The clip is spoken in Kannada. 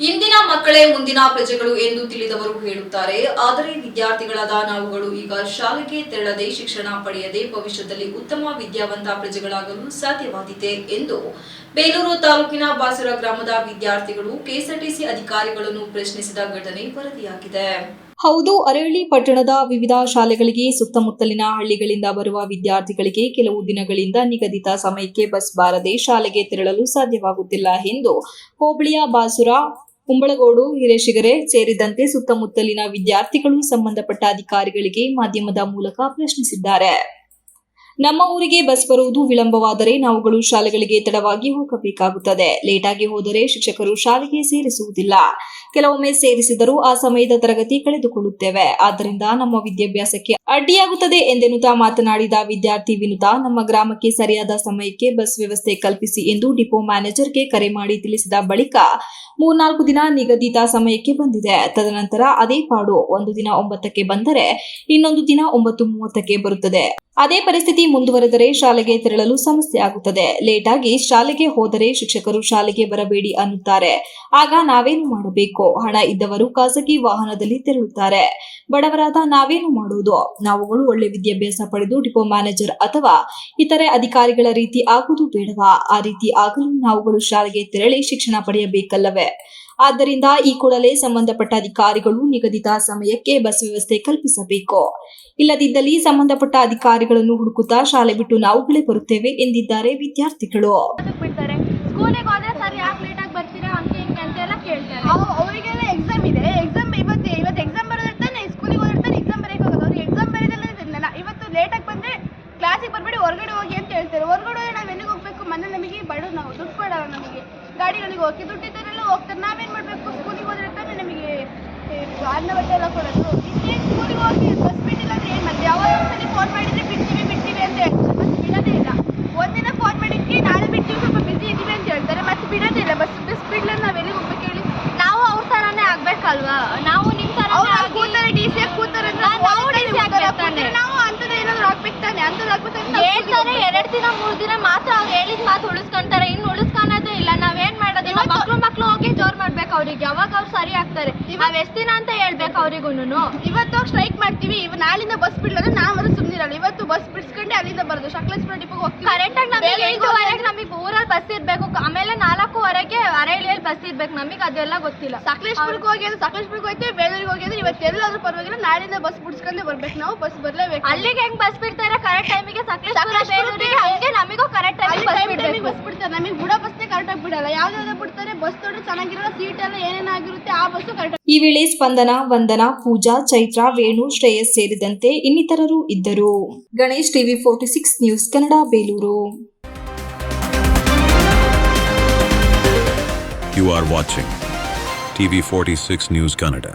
ಇಂದಿನ ಮಕ್ಕಳೇ ಮುಂದಿನ ಪ್ರಜೆಗಳು ಎಂದು ತಿಳಿದವರು ಹೇಳುತ್ತಾರೆ. ಆದರೆ ವಿದ್ಯಾರ್ಥಿಗಳಾದ ನಾವುಗಳು ಈಗ ಶಾಲೆಗೆ ತೆರಳದೆ ಶಿಕ್ಷಣ ಪಡೆಯದೆ ಭವಿಷ್ಯದಲ್ಲಿ ಉತ್ತಮ ವಿದ್ಯಾವಂತ ಪ್ರಜೆಗಳಾಗಲು ಸಾಧ್ಯವಾದೀತೆ ಎಂದು ಬೇಲೂರು ತಾಲೂಕಿನ ಬಾಸುರ ಗ್ರಾಮದ ವಿದ್ಯಾರ್ಥಿಗಳು ಕೆಎಸ್ಆರ್ಟಿಸಿ ಅಧಿಕಾರಿಗಳನ್ನು ಪ್ರಶ್ನಿಸಿದ ಘಟನೆ ವರದಿಯಾಗಿದೆ. ಹೌದು, ಅರಳಿ ಪಟ್ಟಣದ ವಿವಿಧ ಶಾಲೆಗಳಿಗೆ ಸುತ್ತಮುತ್ತಲಿನ ಹಳ್ಳಿಗಳಿಂದ ಬರುವ ವಿದ್ಯಾರ್ಥಿಗಳಿಗೆ ಕೆಲವು ದಿನಗಳಿಂದ ನಿಗದಿತ ಸಮಯಕ್ಕೆ ಬಸ್ ಬಾರದೆ ಶಾಲೆಗೆ ತೆರಳಲು ಸಾಧ್ಯವಾಗುತ್ತಿಲ್ಲ ಎಂದು ಹೋಬಳಿಯ ಬಾಸುರ, ಕುಂಬಳಗೋಡು, ಹಿರೇಶಿಗರೆ ಸೇರಿದಂತೆ ಸುತ್ತಮುತ್ತಲಿನ ವಿದ್ಯಾರ್ಥಿಗಳು ಸಂಬಂಧಪಟ್ಟ ಅಧಿಕಾರಿಗಳಿಗೆ ಮಾಧ್ಯಮದ ಮೂಲಕ ಪ್ರಶ್ನಿಸಿದ್ದಾರೆ. ನಮ್ಮ ಊರಿಗೆ ಬಸ್ ಬರುವುದು ವಿಳಂಬವಾದರೆ ನಾವುಗಳು ಶಾಲೆಗಳಿಗೆ ತಡವಾಗಿ ಹೋಗಬೇಕಾಗುತ್ತದೆ. ಲೇಟಾಗಿ ಹೋದರೆ ಶಿಕ್ಷಕರು ಶಾಲೆಗೆ ಸೇರಿಸುವುದಿಲ್ಲ. ಕೆಲವೊಮ್ಮೆ ಸೇರಿಸಿದರೂ ಆ ಸಮಯದ ತರಗತಿ ಕಳೆದುಕೊಳ್ಳುತ್ತೇವೆ. ಆದ್ದರಿಂದ ನಮ್ಮ ವಿದ್ಯಾಭ್ಯಾಸಕ್ಕೆ ಅಡ್ಡಿಯಾಗುತ್ತದೆ ಎಂದೆನ್ನುತ್ತಾ ಮಾತನಾಡಿದ ವಿದ್ಯಾರ್ಥಿ ವಿನುತಾ, ನಮ್ಮ ಗ್ರಾಮಕ್ಕೆ ಸರಿಯಾದ ಸಮಯಕ್ಕೆ ಬಸ್ ವ್ಯವಸ್ಥೆ ಕಲ್ಪಿಸಿ ಎಂದು ಡಿಪೋ ಮ್ಯಾನೇಜರ್ಗೆ ಕರೆ ಮಾಡಿ ತಿಳಿಸಿದ ಬಳಿಕ 3-4 ದಿನ ನಿಗದಿತ ಸಮಯಕ್ಕೆ ಬಂದಿದೆ. ತದನಂತರ ಅದೇ ಪಾಡು, ಒಂದು ದಿನ 9ಕ್ಕೆ ಬಂದರೆ ಇನ್ನೊಂದು ದಿನ 9:30ಕ್ಕೆ ಬರುತ್ತದೆ. ಅದೇ ಪರಿಸ್ಥಿತಿ ಮುಂದುವರೆದರೆ ಶಾಲೆಗೆ ತೆರಳಲು ಸಮಸ್ಯೆ ಆಗುತ್ತದೆ. ಲೇಟಾಗಿ ಶಾಲೆಗೆ ಹೋದರೆ ಶಿಕ್ಷಕರು ಶಾಲೆಗೆ ಬರಬೇಡಿ ಅನ್ನುತ್ತಾರೆ. ಆಗ ನಾವೇನು ಮಾಡಬೇಕು? ಹಣ ಇದ್ದವರು ಖಾಸಗಿ ವಾಹನದಲ್ಲಿ ತೆರಳುತ್ತಾರೆ. ಬಡವರಾದ ನಾವೇನು ಮಾಡುವುದು? ನಾವುಗಳು ಒಳ್ಳೆ ವಿದ್ಯಾಭ್ಯಾಸ ಪಡೆದು ಡಿಪೋ ಮ್ಯಾನೇಜರ್ ಅಥವಾ ಇತರೆ ಅಧಿಕಾರಿಗಳ ರೀತಿ ಆಗುವುದು ಬೇಡವಾ? ಆ ರೀತಿ ಆಗಲು ನಾವುಗಳು ಶಾಲೆಗೆ ತೆರಳಿ ಶಿಕ್ಷಣ ಪಡೆಯಬೇಕಲ್ಲವೇ? ಆದ್ದರಿಂದ ಈ ಕೂಡಲೇ ಸಂಬಂಧಪಟ್ಟ ಅಧಿಕಾರಿಗಳು ನಿಗದಿತ ಸಮಯಕ್ಕೆ ಬಸ್ ವ್ಯವಸ್ಥೆ ಕಲ್ಪಿಸಬೇಕು. ಇಲ್ಲದಿದ್ದಲ್ಲಿ ಸಂಬಂಧಪಟ್ಟ ಅಧಿಕಾರಿಗಳನ್ನು ಹುಡುಕುತ್ತಾ ಶಾಲೆ ಬಿಟ್ಟು ನಾವುಗಳೇ ಬರುತ್ತೇವೆ ಎಂದಿದ್ದಾರೆ ವಿದ್ಯಾರ್ಥಿಗಳು. ಅವರಿಗೆಲ್ಲ ಎಕ್ಸಾಮ್ ಇದೆ. ಇವತ್ತು ಎಕ್ಸಾಮ್ ಬರೋದಿರ್ತಾನೆ, ಸ್ಕೂಲಿಗೆ ಹೋಗಿರ್ತಾನೆ, ಎಕ್ಸಾಮ್ ಬರೆಯಕ್ಕೆ ಹೋಗೋದು. ಅವ್ರಿಗೆ ಎಕ್ಸಾಮ್ ಬರೆಯೋದಿಲ್ಲ. ಇವತ್ತು ಲೇಟಾಗಿ ಬಂದರೆ ಕ್ಲಾಸಿಗೆ ಬರಬೇಡಿ, ಹೊರಗಡೆ ಹೋಗಿ ಅಂತ ಹೇಳ್ತಾರೆ. ಹೊರಗಡೆ ಹೋಗಿ ನಾವು ಎಲ್ಲಿಗೆ ಹೋಗ್ಬೇಕು? ಮನೆ ನಮಗೆ ಬಡವ್ರು, ನಾವು ದುಡ್ಡು ಕೊಡಲ್ಲ. ನಮಗೆ ಗಾಡಿಗಳಿಗೆ ಹೋಗಿ ದುಡ್ಡಿದ್ದರೆಲ್ಲ ಹೋಗ್ತಾರೆ. ನಾವೇನು ಮಾಡಬೇಕು? ಸ್ಕೂಲಿಗೆ ಹೋದಿರ್ತಾನೆ ನಮಗೆ ಅನ್ನ ಬಟ್ಟೆ ಎಲ್ಲ ಕೊಡೋದು. ಇನ್ನೇನು ಸ್ಕೂಲಿಗೆ ಹೋಗಿ ಬಸ್ ಬಿಟ್ಟಿಲ್ಲ ಅಂದರೆ ಏನು ಮಾಡ್ತೀವಿ? ಯಾವಾಗ ಒಂದ್ಸಲಿ ಫೋನ್ ಮಾಡಿದರೆ ಬಿಡ್ತೀವಿ ಅಂತ ಹೇಳ್ತಾರೆ. ಬಸ್ ಬಿಡೋದೇ ಇಲ್ಲ. ಒಂದಿನ ಫೋನ್ ಮಾಡಿದ್ದಕ್ಕೆ ನಾಳೆ ಬಿಡ್ತೀವಿ, ಸ್ವಲ್ಪ ಬಿಸಿ ಇದ್ದೀವಿ ಅಂತ ಹೇಳ್ತಾರೆ. ಮತ್ತೆ ಬಿಡೋದೇ ಇಲ್ಲ. ಬಸ್ ಬಿಡಲ್ಲ. ನಾವು ಎಲ್ಲಿಗೆ ಹೋಗ್ಬೇಕು ಹೇಳಿ? ನಾವು ಅವ್ರ ಥರನೇ ಆಗ್ಬೇಕಲ್ವಾ? ನಾವು ನಿಮ್ಮ ಥರ ಕೂತಾರೆ, ಡಿ ಸಿ ಕೂತಾರೆ, ನಾವು ಅಂಥದ್ದು ಏನಾದರೂ ಆಗ್ಬೇಕು ತಾನೆ. ಅಂಥದ್ದು ಆಗ್ಬೇಕಂತ ಹೇಳ್ತಾರೆ. 2 ದಿನ 3 ದಿನ ಮಾತ್ರ ಅವ್ರು ಹೇಳಿದ ಮಾತು ಉಳಿಸ್ಕೊಂತಾರೆ. ಇನ್ನು ಉಳಿಸ್ಕೊಳೋದೇ ಇಲ್ಲ. ನಾವೇನ್ ಮಾಡೋದು? ಮಕ್ಳು ಹೋಗಿ ಜೋರ್ ಮಾಡ್ಬೇಕು ಅವ್ರಿಗೆ. ಯಾವಾಗ ಅವ್ರು ಸರಿ ಆಗ್ತಾರೆ? ನಾವ್ ಎಷ್ಟ್ ದಿನ ಅಂತ ಹೇಳ್ಬೇಕು ಅವ್ರಿಗೂನು. ಇವತ್ತು ಸ್ಟ್ರೈಕ್ ಮಾಡ್ತೀವಿ. ನಾಳಿಂದ ಬಸ್ ಬಿಡ್ಲಾದ್ರೆ ನಾವಾದ್ರೂ ಸುಮ್ಮನಿರಲ್ಲ. ಇವತ್ತು ಬಸ್ ಬಿಡಿಸ್ಕೊಂಡೆ ಅಲ್ಲಿಂದ ಬರೋದು ಸಕಲೇಶ್ಪುರ ಡಿಪೋಗೆ ಹೋಗ್ತೀವಿ. ಕರೆಕ್ಟಾಗಿ ನಮಗೆ 5:15 ನಮಗೆ ಊರಲ್ಲಿ ಬಸ್ ಇರ್ಬೇಕು. ಆಮೇಲೆ 4:15ಗೆ ಅರಳಿಯಲ್ಲಿ ಬಸ್ ಇರ್ಬೇಕು. ನಮಗೆ ಅದೆಲ್ಲ ಗೊತ್ತಿಲ್ಲ. ಸಕಲೇಶ್ಪುರಕ್ಕೆ ಹೋಗಿ ಅಂದ್ರೆ ಸಕಲೇಶ್ಪುರಕ್ಕೆ ಹೋಗ್ತೀವಿ. ಬೇಲೂರಿಗೆ ಹೋಗಿ ಅಂದ್ರೆ ಇವತ್ತು ಎಲ್ಲಾದ್ರೂ ಪರವಾಗಿಲ್ಲ. ನಾಳಿಂದ ಬಸ್ ಬಿಡಿಸ್ಕೊಂಡೇ ಬರ್ಬೇಕು. ನಾವು ಬಸ್ ಬರ್ಲೇಬೇಕು. ಅಲ್ಲಿಗೆ ಹೆಂಗ್ ಬಸ್ ಬಿಡ್ತಾರೆ ಕರೆಕ್ಟ್ ಟೈಮಿಗೆ? ಸಕಲೇಶ್ಪುರ ಬೇಲೂರಿಗೆ ಹಂಗೆ ನಮಗೂ ಕರೆಕ್ಟ್ ಟೈಮಿಗೆ ಬಸ್ ಬಿಡ್ತಾರೆ. ನಮಗೆ ಬಿಡೋ ಬಸ್ನೇ ಕರೆಕ್ಟಾಗಿ ಬಿಡಲ್ಲ. ಯಾವ್ದಾದ್ರು ಬಿಡ್ತಾರೆ ಬಸ್ ತೊಡೆ ಚೆನ್ನಾಗಿರಲ್ಲ, ಸೀಟ್ ಎಲ್ಲ ಏನೇನಾಗಿರುತ್ತೆ ಆ ಬಸ್ಸು ಕರೆಕ್ಟ್. ಈ ವೇಳೆ ಸ್ಪಂದನ, ವಂದನಾ, ಪೂಜಾ, ಚೈತ್ರ, ವೇಣು, ಶ್ರೇಯಸ್ ಸೇರಿದಂತೆ ಇನ್ನಿತರರು ಇದ್ದರು. Ganesh, TV 46 news Kannada, Belur. You are watching TV 46 News Kannada.